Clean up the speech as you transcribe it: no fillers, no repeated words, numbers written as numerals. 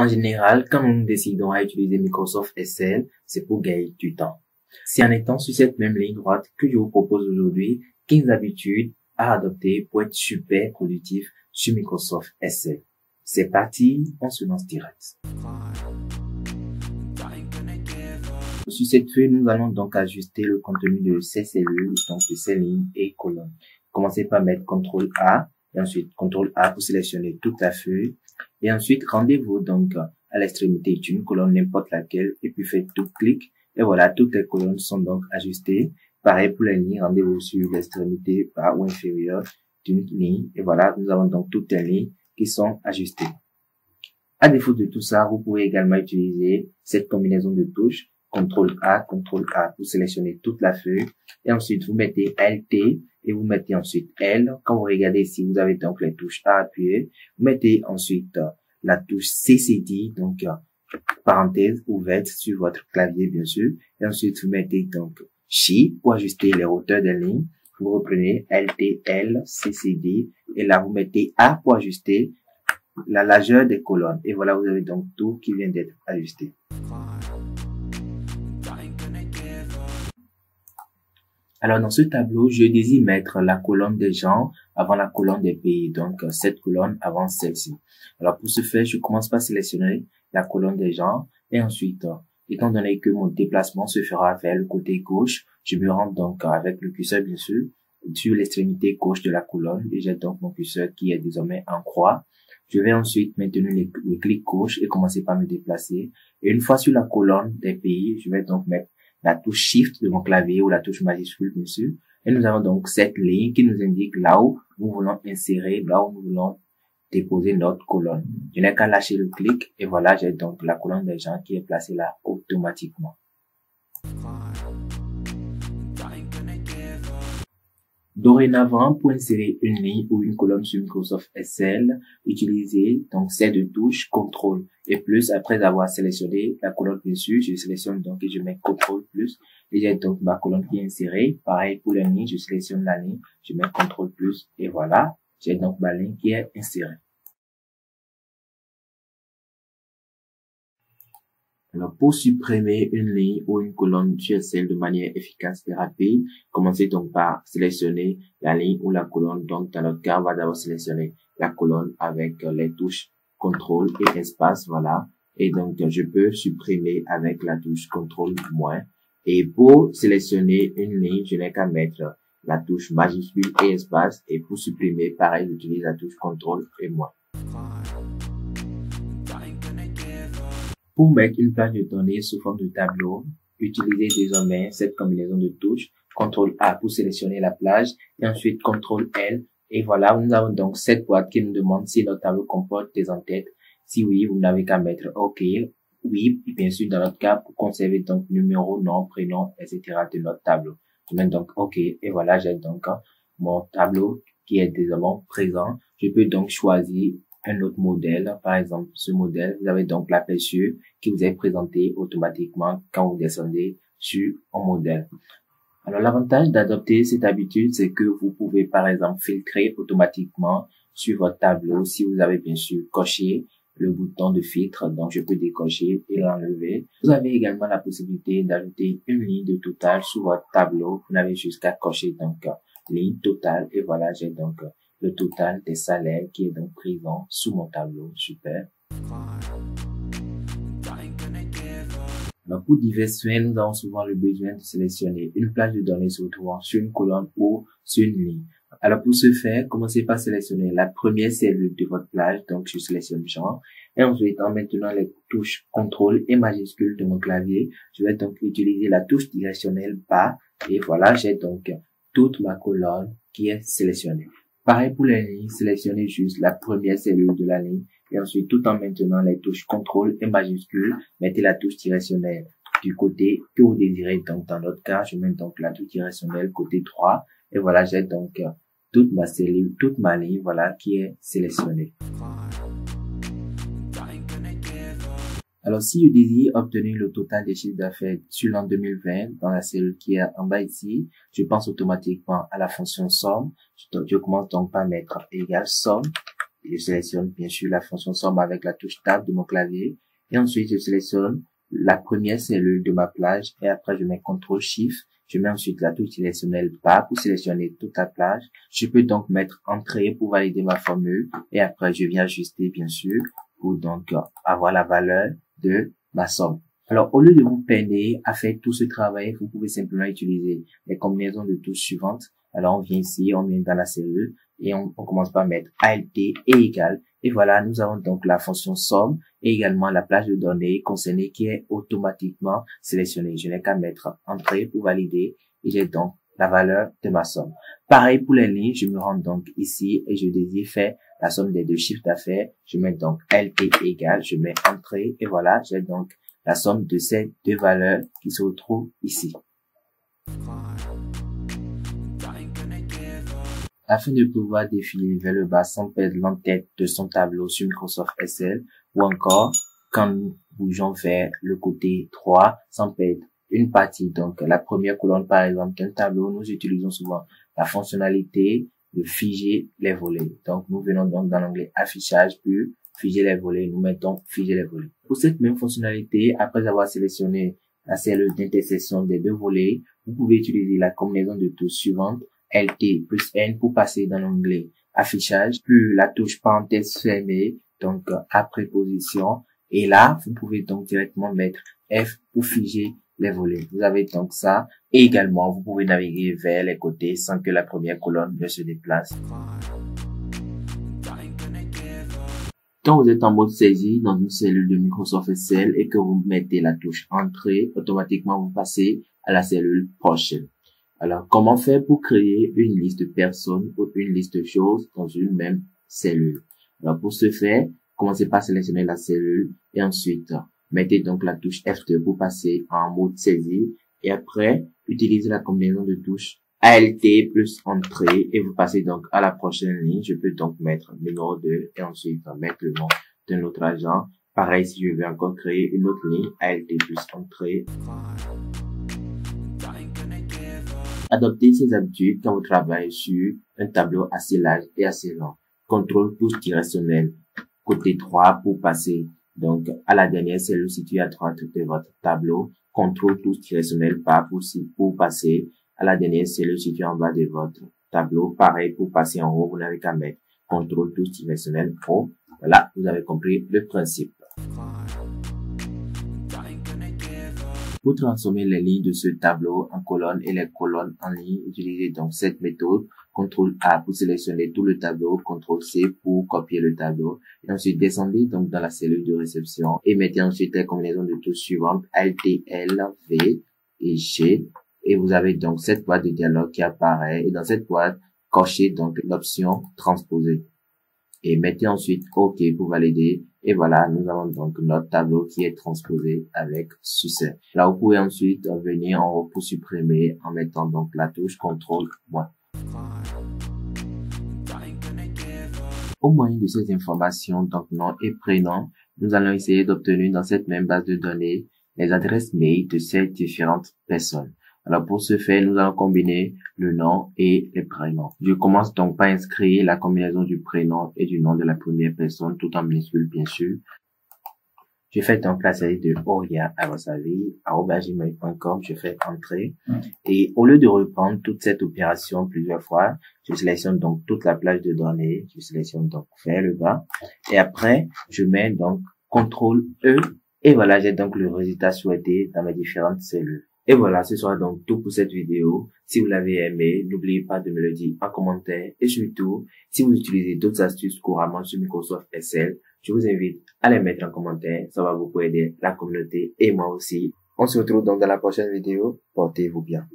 En général, quand nous décidons à utiliser Microsoft Excel, c'est pour gagner du temps. C'est en étant sur cette même ligne droite que je vous propose aujourd'hui 15 habitudes à adopter pour être super productif sur Microsoft Excel. C'est parti, on se lance direct. Sur cette feuille, nous allons donc ajuster le contenu de ces cellules, donc de ces lignes et colonnes. Commencez par mettre CTRL A et ensuite CTRL A pour sélectionner toute la feuille. Et ensuite, rendez-vous donc à l'extrémité d'une colonne, n'importe laquelle, et puis faites tout clic. Et voilà, toutes les colonnes sont donc ajustées. Pareil pour les lignes, rendez-vous sur l'extrémité bas ou inférieure d'une ligne. Et voilà, nous avons donc toutes les lignes qui sont ajustées. À défaut de tout ça, vous pouvez également utiliser cette combinaison de touches CTRL A pour sélectionner toute la feuille. Et ensuite, vous mettez LT et vous mettez ensuite L. Quand vous regardez ici, vous avez donc les touches à appuyer. Vous mettez ensuite la touche CCD, donc parenthèse ouverte sur votre clavier, bien sûr. Et ensuite, vous mettez donc Shift pour ajuster les hauteurs des lignes. Vous reprenez LT, L, CCD. Et là, vous mettez A pour ajuster la largeur des colonnes. Et voilà, vous avez donc tout qui vient d'être ajusté. Alors, dans ce tableau, je désire mettre la colonne des gens avant la colonne des pays. Donc, cette colonne avant celle-ci. Alors, pour ce faire, je commence par sélectionner la colonne des gens. Et ensuite, étant donné que mon déplacement se fera vers le côté gauche, je me rends donc avec le curseur, bien sûr, sur l'extrémité gauche de la colonne. Et j'ai donc mon curseur qui est désormais en croix. Je vais ensuite maintenir le clic gauche et commencer par me déplacer. Et une fois sur la colonne des pays, je vais donc mettre la touche Shift de mon clavier ou la touche majuscule, bien sûr. Et nous avons donc cette ligne qui nous indique là où nous voulons insérer, là où nous voulons déposer notre colonne. Je n'ai qu'à lâcher le clic et voilà, j'ai donc la colonne des gens qui est placée là automatiquement. Dorénavant, pour insérer une ligne ou une colonne sur Microsoft Excel, utilisez donc ces deux touches CTRL et plus. Après avoir sélectionné la colonne bien sûr, je sélectionne donc et je mets CTRL plus et j'ai donc ma colonne qui est insérée. Pareil pour la ligne, je sélectionne la ligne, je mets CTRL plus et voilà, j'ai donc ma ligne qui est insérée. Alors, pour supprimer une ligne ou une colonne sur Excel de manière efficace et rapide, commencez donc par sélectionner la ligne ou la colonne. Donc, dans notre cas, on va d'abord sélectionner la colonne avec les touches CTRL et espace, voilà. Et donc, je peux supprimer avec la touche CTRL-. Et pour sélectionner une ligne, je n'ai qu'à mettre la touche majuscule et espace. Et pour supprimer, pareil, j'utilise la touche CTRL et -. Pour mettre une plage de données sous forme de tableau, utilisez désormais cette combinaison de touches CTRL A pour sélectionner la plage et ensuite CTRL L. Et voilà, nous avons donc cette boîte qui nous demande si notre tableau comporte des en-têtes. Si oui, vous n'avez qu'à mettre OK. Oui, bien sûr, dans notre cas, pour conserver donc numéro, nom, prénom, etc. de notre tableau. Je mets donc OK. Et voilà, j'ai donc mon tableau qui est désormais présent. Je peux donc choisir un autre modèle, par exemple ce modèle, vous avez donc l'aperçu qui vous est présenté automatiquement quand vous descendez sur un modèle. Alors l'avantage d'adopter cette habitude, c'est que vous pouvez par exemple filtrer automatiquement sur votre tableau si vous avez bien sûr coché le bouton de filtre, donc je peux décocher et l'enlever. Vous avez également la possibilité d'ajouter une ligne de total sur votre tableau. Vous n'avez juste qu'à cocher donc ligne totale et voilà, j'ai donc le total des salaires qui est donc présent sous mon tableau. Super. Alors, pour divers fins, nous avons souvent le besoin de sélectionner une plage de données se retrouvant sur une colonne ou sur une ligne. Alors, pour ce faire, commencez par sélectionner la première cellule de votre plage. Donc, je sélectionne genre. Et ensuite, en maintenant les touches CTRL et majuscule de mon clavier, je vais donc utiliser la touche directionnelle bas. Et voilà, j'ai donc toute ma colonne qui est sélectionnée. Pareil pour les lignes, sélectionnez juste la première cellule de la ligne et ensuite tout en maintenant les touches CTRL et majuscule, mettez la touche directionnelle du côté que vous désirez. Donc dans notre cas, je mets donc la touche directionnelle côté droit et voilà, j'ai donc toute ma cellule, toute ma ligne, voilà, qui est sélectionnée. Alors, si je désire obtenir le total des chiffres d'affaires sur l'an 2020 dans la cellule qui est en bas ici, je pense automatiquement à la fonction somme. Je commence donc par mettre égale somme Je sélectionne bien sûr la fonction somme avec la touche Tab de mon clavier. Et ensuite, je sélectionne la première cellule de ma plage. Et après, je mets CTRL SHIFT. Je mets ensuite la touche sélectionnelle bas pour sélectionner toute la plage. Je peux donc mettre Entrée pour valider ma formule. Et après, je viens ajuster bien sûr pour donc avoir la valeur de ma somme. Alors, au lieu de vous peiner à faire tout ce travail, vous pouvez simplement utiliser les combinaisons de touches suivantes. Alors, on vient ici, on vient dans la cellule et on commence par mettre ALT et égal. Et voilà, nous avons donc la fonction somme et également la plage de données concernée qui est automatiquement sélectionnée. Je n'ai qu'à mettre Entrée pour valider et j'ai donc la valeur de ma somme. Pareil pour les lignes, je me rends donc ici et je désire faire la somme des deux chiffres d'affaires. Je mets donc LT égale, je mets Entrée et voilà, j'ai donc la somme de ces deux valeurs qui se retrouvent ici. Afin de pouvoir défiler vers le bas sans perdre l'entête de son tableau sur Microsoft Excel ou encore quand nous bougeons vers le côté droit sans perdre une partie, donc la première colonne par exemple d'un tableau, nous utilisons souvent la fonctionnalité de figer les volets. Donc nous venons donc dans l'onglet affichage puis figer les volets, nous mettons figer les volets. Pour cette même fonctionnalité, après avoir sélectionné la cellule d'intersection des deux volets, vous pouvez utiliser la combinaison de touches suivante, LT plus N pour passer dans l'onglet affichage, puis la touche parenthèse fermée, donc à préposition, et là, vous pouvez donc directement mettre F pour figer les volets. Vous avez donc ça, et également, vous pouvez naviguer vers les côtés sans que la première colonne ne se déplace. Quand vous êtes en mode saisie dans une cellule de Microsoft Excel et que vous mettez la touche Entrée, automatiquement vous passez à la cellule Prochaine. Alors, comment faire pour créer une liste de personnes ou une liste de choses dans une même cellule? Alors, pour ce faire, commencez par sélectionner la cellule et ensuite, mettez donc la touche F2 pour passer en mode saisie et après, utilisez la combinaison de touches ALT plus Entrée et vous passez donc à la prochaine ligne. Je peux donc mettre numéro 2 et ensuite mettre le nom d'un autre agent. Pareil, si je veux encore créer une autre ligne, ALT plus Entrée. Adoptez ces habitudes quand vous travaillez sur un tableau assez large et assez long. Contrôle touche directionnelle côté droit pour passer donc à la dernière cellule située à droite de votre tableau. Contrôle touche directionnelle bas pour passer à la dernière cellule située en bas de votre tableau. Pareil pour passer en haut, vous n'avez qu'à mettre contrôle touche directionnelle haut. Voilà, vous avez compris le principe. Pour transformer les lignes de ce tableau en colonnes et les colonnes en lignes, utilisez donc cette méthode. CTRL A pour sélectionner tout le tableau, CTRL C pour copier le tableau. Et ensuite, descendez donc dans la cellule de réception et mettez ensuite les combinaisons de touches suivantes, Alt, L, V et G. Et vous avez donc cette boîte de dialogue qui apparaît. Et dans cette boîte, cochez donc l'option transposer. Et mettez ensuite OK pour valider. Et voilà, nous avons donc notre tableau qui est transposé avec succès. Là, vous pouvez ensuite venir en haut pour supprimer en mettant donc la touche CTRL-. Au moyen de ces informations, donc nom et prénom, nous allons essayer d'obtenir dans cette même base de données les adresses mail de ces différentes personnes. Alors pour ce faire, nous allons combiner le nom et les prénoms. Je commence donc par inscrire la combinaison du prénom et du nom de la première personne, tout en minuscule bien sûr. Je fais donc la série de oria@gmail.com, je fais entrer. Et au lieu de reprendre toute cette opération plusieurs fois, je sélectionne donc toute la plage de données, je sélectionne donc vers le bas. Et après, je mets donc CTRL E. Et voilà, j'ai donc le résultat souhaité dans mes différentes cellules. Et voilà, ce sera donc tout pour cette vidéo. Si vous l'avez aimé, n'oubliez pas de me le dire en commentaire. Et surtout, si vous utilisez d'autres astuces couramment sur Microsoft Excel, je vous invite à les mettre en commentaire. Ça va beaucoup aider la communauté et moi aussi. On se retrouve donc dans la prochaine vidéo. Portez-vous bien.